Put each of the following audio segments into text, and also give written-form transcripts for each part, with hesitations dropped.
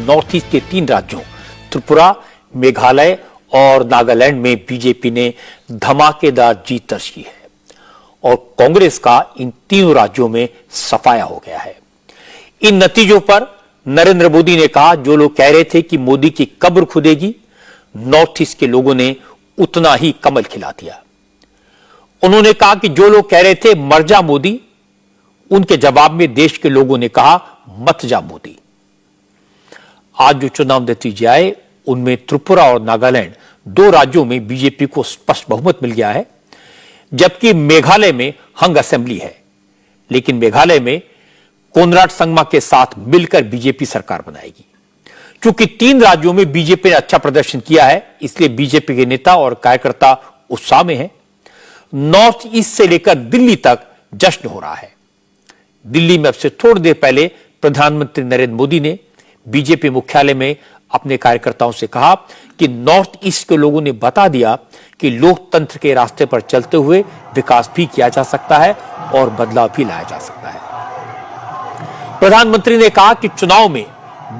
North east के 3 राज्यों त्रिपुरा, मेघालय और नागालैंड में बीजेपी ने धमाकेदार जीत दर्ज की है और कांग्रेस का इन तीनों राज्यों में सफाया हो गया है। इन नतीजों पर नरेंद्र मोदी ने कहा, जो लोग कह रहे थे कि मोदी की कब्र खुदेगी, नॉर्थ ईस्ट के लोगों ने उतना ही कमल खिला दिया। उन्होंने कहा कि जो लोग कह रहे थे मर जा मोदी, उनके जवाब में देश के लोगों ने कहा मत जा मोदी। आज जो चुनाव नतीजे आए उनमें त्रिपुरा और नागालैंड 2 राज्यों में बीजेपी को स्पष्ट बहुमत मिल गया है, जबकि मेघालय में हंग असेंबली है। लेकिन मेघालय में कोनराड संगमा के साथ मिलकर बीजेपी सरकार बनाएगी। क्योंकि 3 राज्यों में बीजेपी ने अच्छा प्रदर्शन किया है, इसलिए बीजेपी के नेता और कार्यकर्ता उत्साह में हैं। नॉर्थ ईस्ट से लेकर दिल्ली तक जश्न हो रहा है। दिल्ली में अब से थोड़ी देर पहले प्रधानमंत्री नरेंद्र मोदी ने बीजेपी मुख्यालय में अपने कार्यकर्ताओं से कहा कि नॉर्थ ईस्ट के लोगों ने बता दिया कि लोकतंत्र के रास्ते पर चलते हुए विकास भी किया जा सकता है और बदलाव भी लाया जा सकता है। प्रधानमंत्री ने कहा कि चुनाव में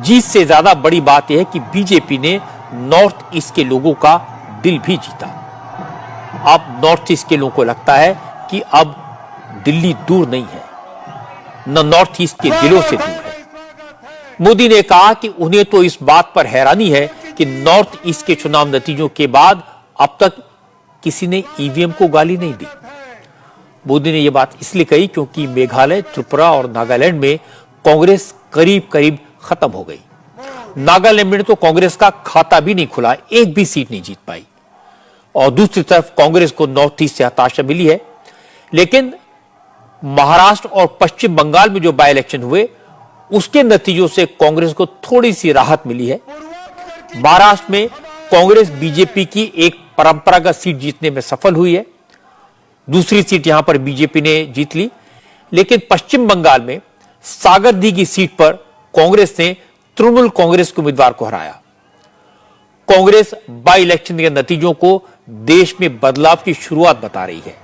जीत से ज्यादा बड़ी बात यह है कि बीजेपी ने नॉर्थ ईस्ट के लोगों का दिल भी जीता। अब नॉर्थ ईस्ट के लोगों को लगता है कि अब दिल्ली दूर नहीं है, न नॉर्थ ईस्ट के दिलों से दूर है। मोदी ने कहा कि उन्हें तो इस बात पर हैरानी है कि नॉर्थ ईस्ट के चुनाव नतीजों के बाद अब तक किसी ने ईवीएम को गाली नहीं दी। मोदी ने यह बात इसलिए कही क्योंकि मेघालय, त्रिपुरा और नागालैंड में कांग्रेस करीब करीब खत्म हो गई। नागालैंड में तो कांग्रेस का खाता भी नहीं खुला, एक भी सीट नहीं जीत पाई। और दूसरी तरफ कांग्रेस को नॉर्थ ईस्ट से हताशा मिली है। लेकिन महाराष्ट्र और पश्चिम बंगाल में जो बाय इलेक्शन हुए उसके नतीजों से कांग्रेस को थोड़ी सी राहत मिली है। महाराष्ट्र में कांग्रेस बीजेपी की एक परंपरागत सीट जीतने में सफल हुई है। दूसरी सीट यहां पर बीजेपी ने जीत ली। लेकिन पश्चिम बंगाल में सागरदीघी सीट पर कांग्रेस ने तृणमूल कांग्रेस के उम्मीदवार को हराया। कांग्रेस बाई इलेक्शन के नतीजों को देश में बदलाव की शुरुआत बता रही है,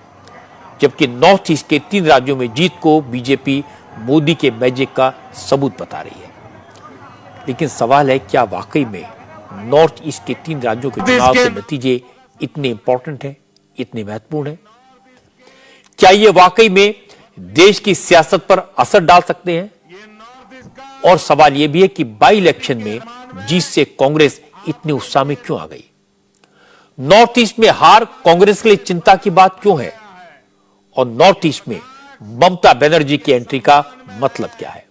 जबकि नॉर्थ ईस्ट के 3 राज्यों में जीत को बीजेपी मोदी के मैजिक का सबूत बता रही है। लेकिन सवाल है, क्या वाकई में नॉर्थ ईस्ट के 3 राज्यों के चुनाव के नतीजे इतने इंपॉर्टेंट हैं, इतने महत्वपूर्ण हैं? क्या ये वाकई में देश की सियासत पर असर डाल सकते हैं? और सवाल यह भी है कि बाई इलेक्शन में जीत से कांग्रेस इतने उत्साह में क्यों आ गई? नॉर्थ ईस्ट में हार कांग्रेस के लिए चिंता की बात क्यों है? और नॉर्थ ईस्ट में ममता बनर्जी की एंट्री का मतलब क्या है?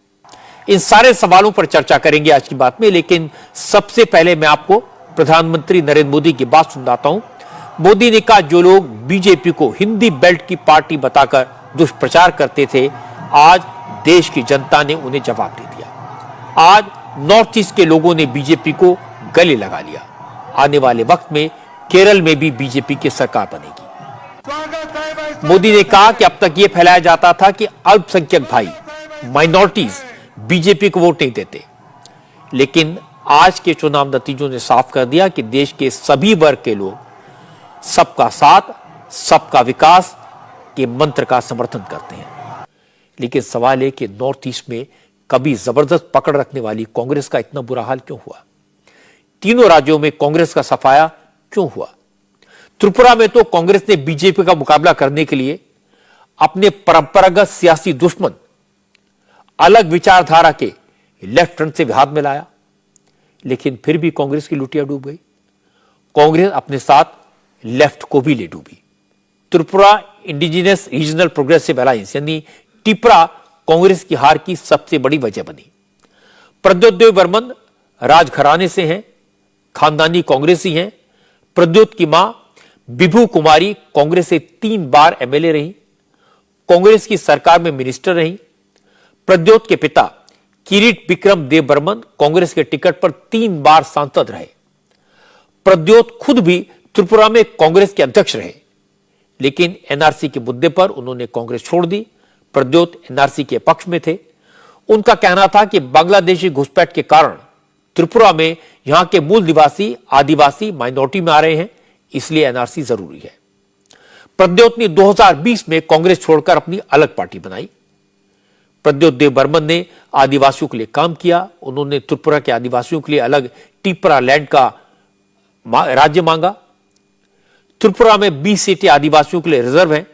इन सारे सवालों पर चर्चा करेंगे आज की बात में। लेकिन सबसे पहले मैं आपको प्रधानमंत्री नरेंद्र मोदी की बात सुनाता हूं। मोदी ने कहा, जो लोग बीजेपी को हिंदी बेल्ट की पार्टी बताकर दुष्प्रचार करते थे, आज देश की जनता ने उन्हें जवाब दे दिया। आज नॉर्थ ईस्ट के लोगों ने बीजेपी को गले लगा लिया। आने वाले वक्त में केरल में भी बीजेपी की सरकार बनेगी। मोदी ने कहा कि अब तक यह फैलाया जाता था कि अल्पसंख्यक भाई, माइनॉरिटीज बीजेपी को वोट नहीं देते। लेकिन आज के चुनाव नतीजों ने साफ कर दिया कि देश के सभी वर्ग के लोग सबका साथ, सबका विकास के मंत्र का समर्थन करते हैं। लेकिन सवाल है कि नॉर्थ ईस्ट में कभी जबरदस्त पकड़ रखने वाली कांग्रेस का इतना बुरा हाल क्यों हुआ? तीनों राज्यों में कांग्रेस का सफाया क्यों हुआ? त्रिपुरा में तो कांग्रेस ने बीजेपी का मुकाबला करने के लिए अपने परंपरागत सियासी दुश्मन, अलग विचारधारा के लेफ्ट फ्रंट से हाथ मिलाया। लेकिन फिर भी कांग्रेस की लुटिया डूब गई। कांग्रेस अपने साथ लेफ्ट को भी ले डूबी। Tripura indigenous regional progressive alliance यानी टिपरा कांग्रेस की हार की सबसे बड़ी वजह बनी। प्रद्योत देव बर्मन राजघराने से हैं, खानदानी कांग्रेसी हैं। प्रद्योत की मां विभू कुमारी कांग्रेस से 3 बार एमएलए रही, कांग्रेस की सरकार में मिनिस्टर रही। प्रद्योत के पिता किरीट विक्रम देव बर्मन कांग्रेस के टिकट पर 3 बार सांसद रहे। प्रद्योत खुद भी त्रिपुरा में कांग्रेस के अध्यक्ष रहे, लेकिन एनआरसी के मुद्दे पर उन्होंने कांग्रेस छोड़ दी। प्रद्योत एनआरसी के पक्ष में थे। उनका कहना था कि बांग्लादेशी घुसपैठ के कारण त्रिपुरा में यहां के मूल निवासी आदिवासी माइनॉरिटी में आ रहे हैं, इसलिए एनआरसी जरूरी है। प्रद्योत ने 2020 में कांग्रेस छोड़कर अपनी अलग पार्टी बनाई। प्रद्योत देव बर्मन ने आदिवासियों के लिए काम किया। उन्होंने त्रिपुरा के आदिवासियों के लिए अलग टिपरा लैंड का राज्य मांगा। त्रिपुरा में 20 सीटें आदिवासियों के लिए रिजर्व हैं।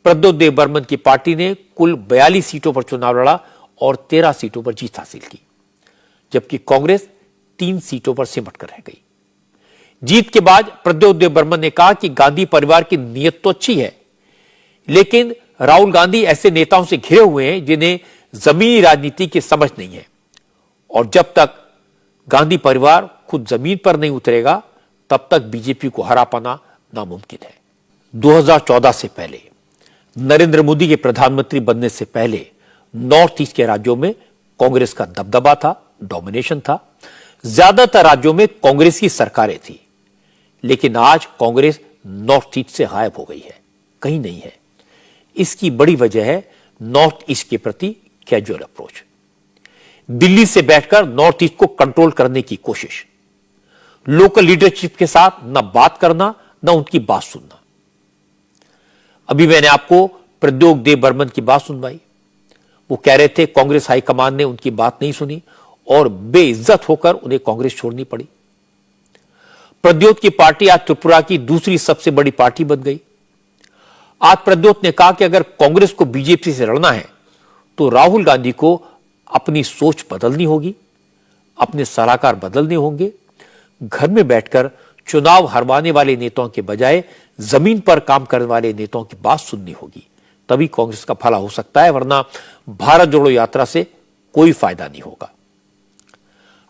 प्रद्योत देव बर्मन की पार्टी ने कुल 42 सीटों पर चुनाव लड़ा और 13 सीटों पर जीत हासिल की, जबकि कांग्रेस 3 सीटों पर सिमट कर रह गई। जीत के बाद प्रद्योत देव बर्मन ने कहा कि गांधी परिवार की नीयत तो अच्छी है, लेकिन राहुल गांधी ऐसे नेताओं से घिरे हुए हैं जिन्हें जमीनी राजनीति की समझ नहीं है, और जब तक गांधी परिवार खुद जमीन पर नहीं उतरेगा तब तक बीजेपी को हरा पाना नामुमकिन है। 2014 से पहले, नरेंद्र मोदी के प्रधानमंत्री बनने से पहले नॉर्थ ईस्ट के राज्यों में कांग्रेस का दबदबा था, डोमिनेशन था। ज्यादातर राज्यों में कांग्रेस की सरकारें थी, लेकिन आज कांग्रेस नॉर्थ ईस्ट से गायब हो गई है, कहीं नहीं है। इसकी बड़ी वजह है नॉर्थ ईस्ट के प्रति कैजुअल अप्रोच। दिल्ली से बैठकर नॉर्थ ईस्ट को कंट्रोल करने की कोशिश, लोकल लीडरशिप के साथ न बात करना न उनकी बात सुनना। अभी मैंने आपको प्रद्योत देव बर्मन की बात सुनवाई। वो कह रहे थे कांग्रेस हाईकमान ने उनकी बात नहीं सुनी और बेइज्जत होकर उन्हें कांग्रेस छोड़नी पड़ी। प्रद्योत की पार्टी आज त्रिपुरा की दूसरी सबसे बड़ी पार्टी बन गई। आज प्रद्योत ने कहा कि अगर कांग्रेस को बीजेपी से लड़ना है तो राहुल गांधी को अपनी सोच बदलनी होगी, अपने सलाहकार बदलने होंगे। घर में बैठकर चुनाव हरवाने वाले नेताओं के बजाय जमीन पर काम करने वाले नेताओं की बात सुननी होगी, तभी कांग्रेस का भला हो सकता है, वरना भारत जोड़ो यात्रा से कोई फायदा नहीं होगा।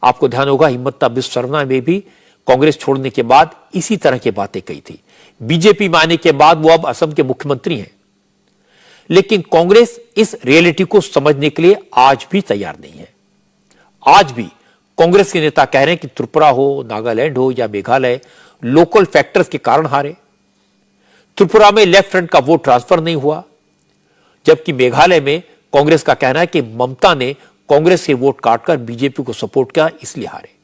आपको ध्यान होगा हिम्मता बिस्व शर्मा में भी कांग्रेस छोड़ने के बाद इसी तरह की बातें कही थी। बीजेपी में आने के बाद वो अब असम के मुख्यमंत्री हैं, लेकिन कांग्रेस इस रियलिटी को समझने के लिए आज भी तैयार नहीं है। आज भी कांग्रेस के नेता कह रहे हैं कि त्रिपुरा हो, नागालैंड हो या मेघालय लोकल फैक्टर्स के कारण हारे। त्रिपुरा में लेफ्ट फ्रंट का वोट ट्रांसफर नहीं हुआ, जबकि मेघालय में कांग्रेस का कहना है कि ममता ने कांग्रेस के वोट काटकर बीजेपी को सपोर्ट किया, इसलिए हारे।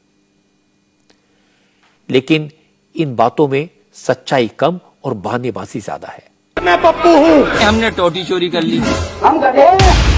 लेकिन इन बातों में सच्चाई कम और बहानेबाजी ज्यादा है। मैं पप्पू हूँ, हमने टोटी चोरी कर ली, हम गधे हैं।